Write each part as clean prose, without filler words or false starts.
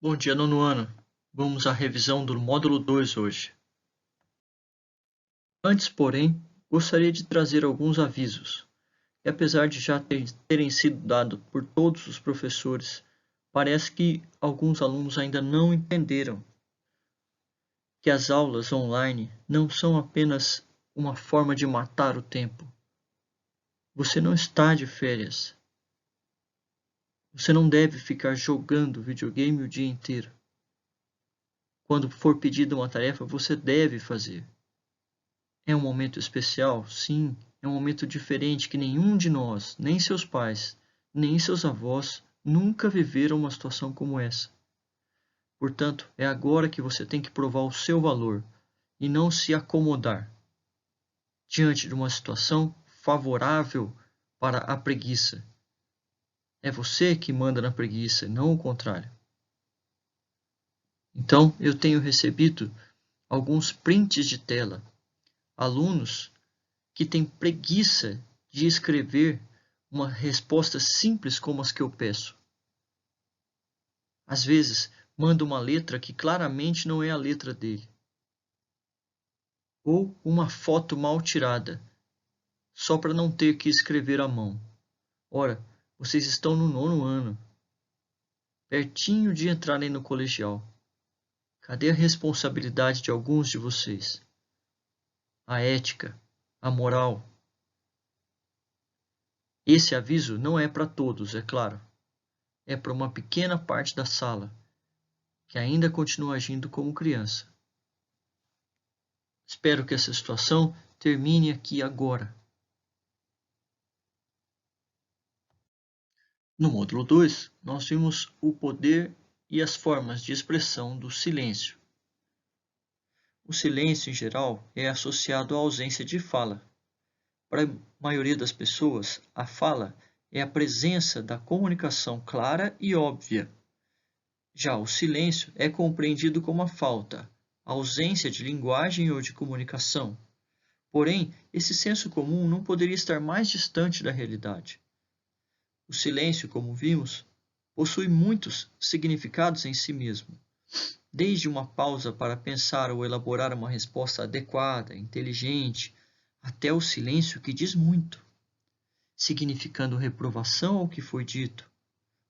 Bom dia, nono ano. Vamos à revisão do módulo 2 hoje. Antes, porém, gostaria de trazer alguns avisos, que apesar de já terem sido dados por todos os professores, parece que alguns alunos ainda não entenderam que as aulas online não são apenas uma forma de matar o tempo. Você não está de férias. Você não deve ficar jogando videogame o dia inteiro. Quando for pedida uma tarefa, você deve fazer. É um momento especial? Sim, é um momento diferente que nenhum de nós, nem seus pais, nem seus avós, nunca viveram uma situação como essa. Portanto, é agora que você tem que provar o seu valor e não se acomodar diante de uma situação favorável para a preguiça. É você que manda na preguiça, não o contrário. Então, eu tenho recebido alguns prints de tela. Alunos que têm preguiça de escrever uma resposta simples como as que eu peço. Às vezes, manda uma letra que claramente não é a letra dele. Ou uma foto mal tirada, só para não ter que escrever à mão. Ora, vocês estão no nono ano, pertinho de entrarem no colegial. Cadê a responsabilidade de alguns de vocês? A ética, a moral. Esse aviso não é para todos, é claro. É para uma pequena parte da sala, que ainda continua agindo como criança. Espero que essa situação termine aqui agora. No módulo 2, nós vimos o poder e as formas de expressão do silêncio. O silêncio, em geral, é associado à ausência de fala. Para a maioria das pessoas, a fala é a presença da comunicação clara e óbvia. Já o silêncio é compreendido como a falta, a ausência de linguagem ou de comunicação. Porém, esse senso comum não poderia estar mais distante da realidade. O silêncio, como vimos, possui muitos significados em si mesmo, desde uma pausa para pensar ou elaborar uma resposta adequada, inteligente, até o silêncio que diz muito, significando reprovação ao que foi dito,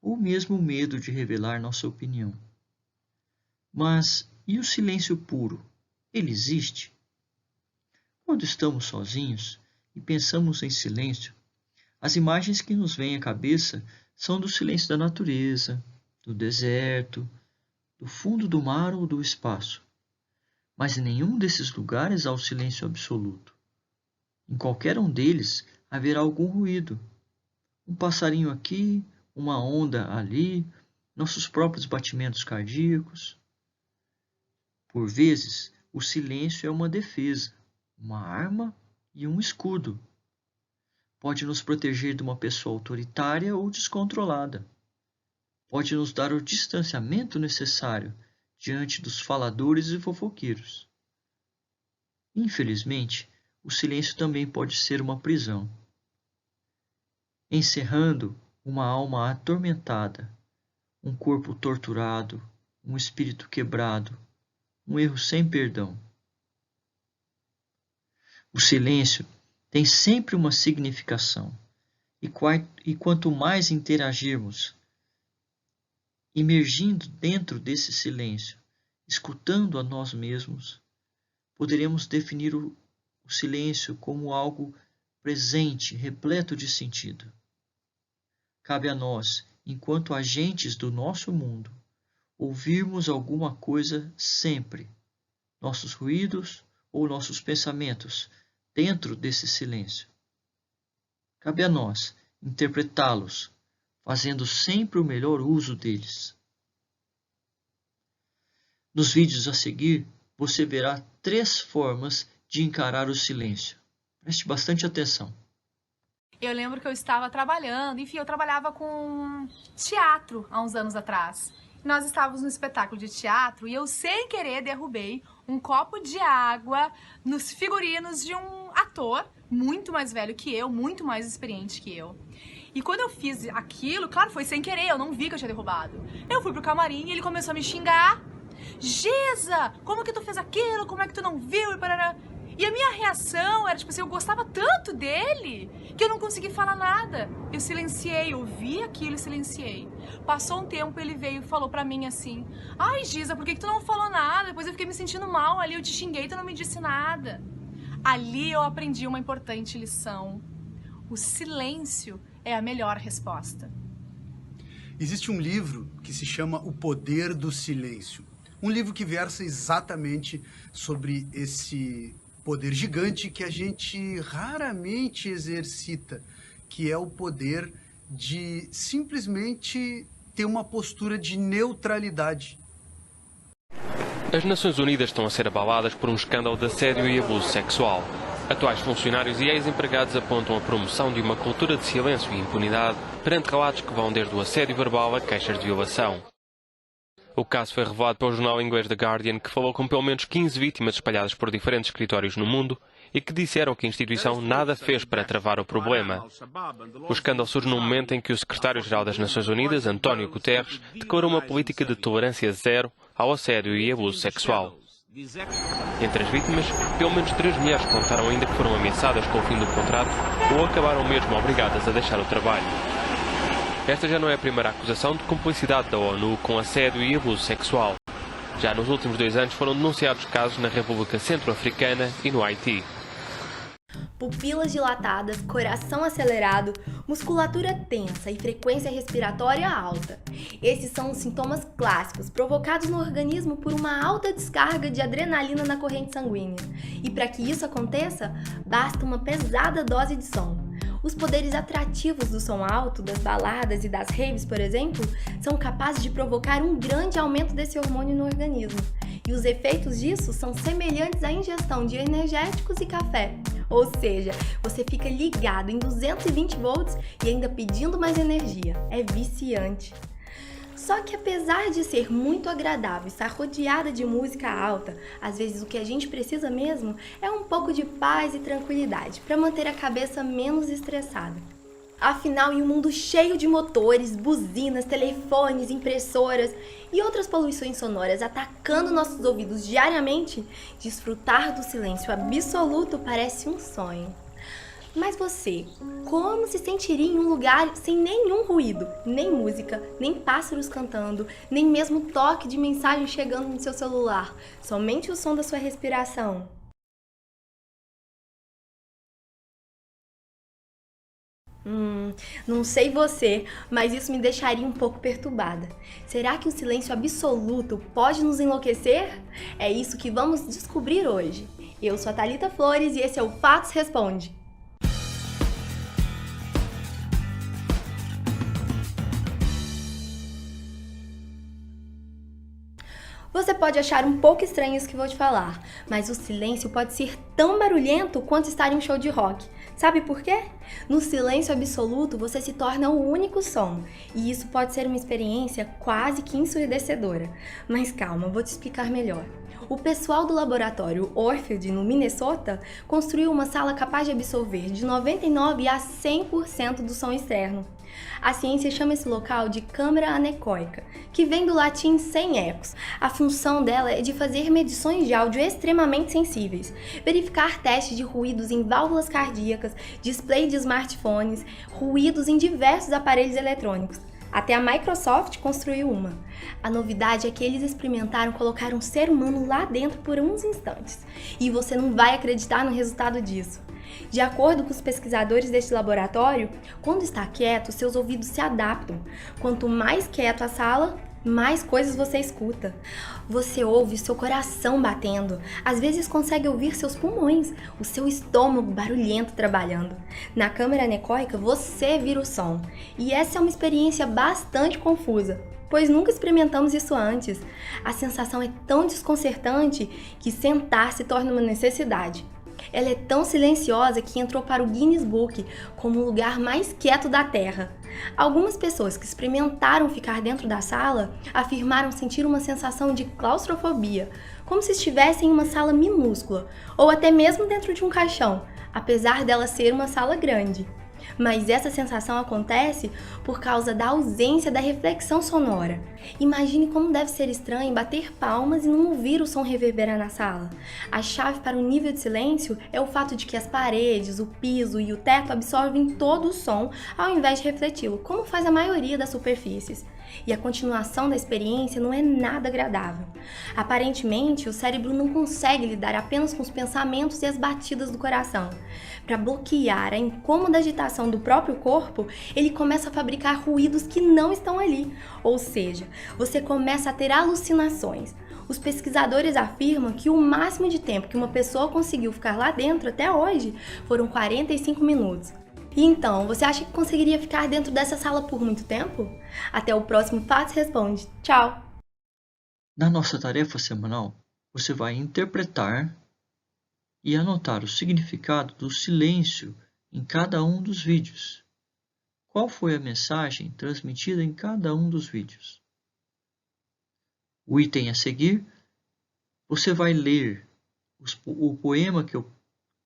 ou mesmo medo de revelar nossa opinião. Mas e o silêncio puro? Ele existe? Quando estamos sozinhos e pensamos em silêncio, as imagens que nos vêm à cabeça são do silêncio da natureza, do deserto, do fundo do mar ou do espaço. Mas em nenhum desses lugares há o silêncio absoluto. Em qualquer um deles haverá algum ruído. Um passarinho aqui, uma onda ali, nossos próprios batimentos cardíacos. Por vezes, o silêncio é uma defesa, uma arma e um escudo. Pode nos proteger de uma pessoa autoritária ou descontrolada. Pode nos dar o distanciamento necessário diante dos faladores e fofoqueiros. Infelizmente, o silêncio também pode ser uma prisão, encerrando uma alma atormentada, um corpo torturado, um espírito quebrado, um erro sem perdão. O silêncio tem sempre uma significação, e quanto mais interagirmos, imergindo dentro desse silêncio, escutando a nós mesmos, poderemos definir o silêncio como algo presente, repleto de sentido. Cabe a nós, enquanto agentes do nosso mundo, ouvirmos alguma coisa sempre, nossos ruídos ou nossos pensamentos, dentro desse silêncio. Cabe a nós interpretá-los, fazendo sempre o melhor uso deles. Nos vídeos a seguir, você verá 3 formas de encarar o silêncio. Preste bastante atenção. Eu lembro que eu estava trabalhando, enfim, eu trabalhava com teatro há uns anos atrás. Nós estávamos no espetáculo de teatro e eu, sem querer, derrubei um copo de água nos figurinos de um ator muito mais velho que eu, muito mais experiente que eu. E quando eu fiz aquilo, claro, foi sem querer, eu não vi que eu tinha derrubado. Eu fui pro camarim e ele começou a me xingar. Gisa, como que tu fez aquilo? Como é que tu não viu? E parará. E a minha reação era, tipo assim, eu gostava tanto dele que eu não consegui falar nada. Eu silenciei, eu vi aquilo e silenciei. Passou um tempo, ele veio e falou pra mim assim: ai, Gisa, por que tu não falou nada? Depois eu fiquei me sentindo mal ali, eu te xinguei, tu não me disse nada. Ali eu aprendi uma importante lição. O silêncio é a melhor resposta. Existe um livro que se chama O Poder do Silêncio. Um livro que versa exatamente sobre esse poder gigante que a gente raramente exercita, que é o poder de simplesmente ter uma postura de neutralidade. As Nações Unidas estão a ser abaladas por um escândalo de assédio e abuso sexual. Atuais funcionários e ex-empregados apontam a promoção de uma cultura de silêncio e impunidade perante relatos que vão desde o assédio verbal a queixas de violação. O caso foi revelado pelo jornal inglês The Guardian, que falou com pelo menos 15 vítimas espalhadas por diferentes escritórios no mundo e que disseram que a instituição nada fez para travar o problema. O escândalo surge num momento em que o secretário-geral das Nações Unidas, António Guterres, declarou uma política de tolerância zero ao assédio e abuso sexual. Entre as vítimas, pelo menos 3 mulheres contaram ainda que foram ameaçadas com o fim do contrato ou acabaram mesmo obrigadas a deixar o trabalho. Esta já não é a primeira acusação de cumplicidade da ONU com assédio e abuso sexual. Já nos últimos 2 anos foram denunciados casos na República Centro-Africana e no Haiti. Pupilas dilatadas, coração acelerado, musculatura tensa e frequência respiratória alta. Esses são os sintomas clássicos provocados no organismo por uma alta descarga de adrenalina na corrente sanguínea. E para que isso aconteça, basta uma pesada dose de som. Os poderes atrativos do som alto, das baladas e das raves, por exemplo, são capazes de provocar um grande aumento desse hormônio no organismo. E os efeitos disso são semelhantes à ingestão de energéticos e café. Ou seja, você fica ligado em 220 volts e ainda pedindo mais energia. É viciante. Só que apesar de ser muito agradável estar rodeada de música alta, às vezes o que a gente precisa mesmo é um pouco de paz e tranquilidade para manter a cabeça menos estressada. Afinal, em um mundo cheio de motores, buzinas, telefones, impressoras e outras poluições sonoras atacando nossos ouvidos diariamente, desfrutar do silêncio absoluto parece um sonho. Mas você, como se sentiria em um lugar sem nenhum ruído, nem música, nem pássaros cantando, nem mesmo toque de mensagem chegando no seu celular, somente o som da sua respiração? Não sei você, mas isso me deixaria um pouco perturbada. Será que o silêncio absoluto pode nos enlouquecer? É isso que vamos descobrir hoje. Eu sou a Thalita Flores e esse é o Fatos Responde. Você pode achar um pouco estranho isso que vou te falar, mas o silêncio pode ser tão barulhento quanto estar em um show de rock. Sabe por quê? No silêncio absoluto você se torna o único som, e isso pode ser uma experiência quase que ensurdecedora. Mas calma, vou te explicar melhor. O pessoal do laboratório Orfield, no Minnesota, construiu uma sala capaz de absorver de 99% a 100% do som externo. A ciência chama esse local de câmara anecoica, que vem do latim sem ecos. A função dela é de fazer medições de áudio extremamente sensíveis, verificar testes de ruídos em válvulas cardíacas, display de smartphones, ruídos em diversos aparelhos eletrônicos. Até a Microsoft construiu uma. A novidade é que eles experimentaram colocar um ser humano lá dentro por uns instantes. E você não vai acreditar no resultado disso. De acordo com os pesquisadores deste laboratório, quando está quieto, seus ouvidos se adaptam. Quanto mais quieto a sala, mais coisas você escuta. Você ouve seu coração batendo, às vezes consegue ouvir seus pulmões, o seu estômago barulhento trabalhando. Na câmara anecoica você vira o som, e essa é uma experiência bastante confusa, pois nunca experimentamos isso antes. A sensação é tão desconcertante que sentar se torna uma necessidade. Ela é tão silenciosa que entrou para o Guinness Book como o lugar mais quieto da Terra. Algumas pessoas que experimentaram ficar dentro da sala afirmaram sentir uma sensação de claustrofobia, como se estivessem em uma sala minúscula, ou até mesmo dentro de um caixão, apesar dela ser uma sala grande. Mas essa sensação acontece por causa da ausência da reflexão sonora. Imagine como deve ser estranho bater palmas e não ouvir o som reverberar na sala. A chave para o nível de silêncio é o fato de que as paredes, o piso e o teto absorvem todo o som ao invés de refleti-lo, como faz a maioria das superfícies. E a continuação da experiência não é nada agradável. Aparentemente, o cérebro não consegue lidar apenas com os pensamentos e as batidas do coração. Para bloquear a incômoda agitação do próprio corpo, ele começa a fabricar ruídos que não estão ali. Ou seja, você começa a ter alucinações. Os pesquisadores afirmam que o máximo de tempo que uma pessoa conseguiu ficar lá dentro até hoje foram 45 minutos. E então, você acha que conseguiria ficar dentro dessa sala por muito tempo? Até o próximo Fatos Responde. Tchau! Na nossa tarefa semanal, você vai interpretar e anotar o significado do silêncio em cada um dos vídeos. Qual foi a mensagem transmitida em cada um dos vídeos? O item a seguir, você vai ler o poema que eu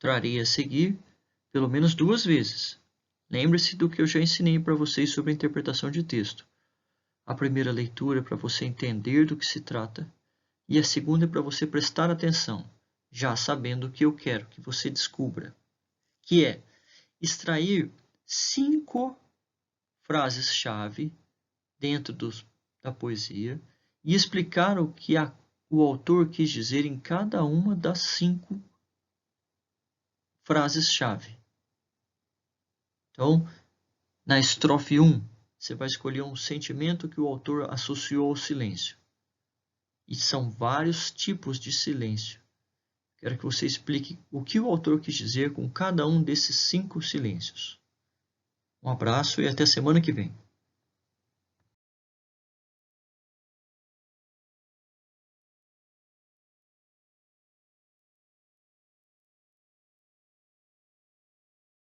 trarei a seguir pelo menos 2 vezes. Lembre-se do que eu já ensinei para vocês sobre a interpretação de texto. A primeira leitura é para você entender do que se trata e a segunda é para você prestar atenção, já sabendo o que eu quero que você descubra, que é extrair 5 frases-chave dentro da poesia e explicar o que o autor quis dizer em cada uma das 5 frases-chave. Então, na estrofe 1, você vai escolher um sentimento que o autor associou ao silêncio. E são vários tipos de silêncio. Quero que você explique o que o autor quis dizer com cada um desses 5 silêncios. Um abraço e até semana que vem.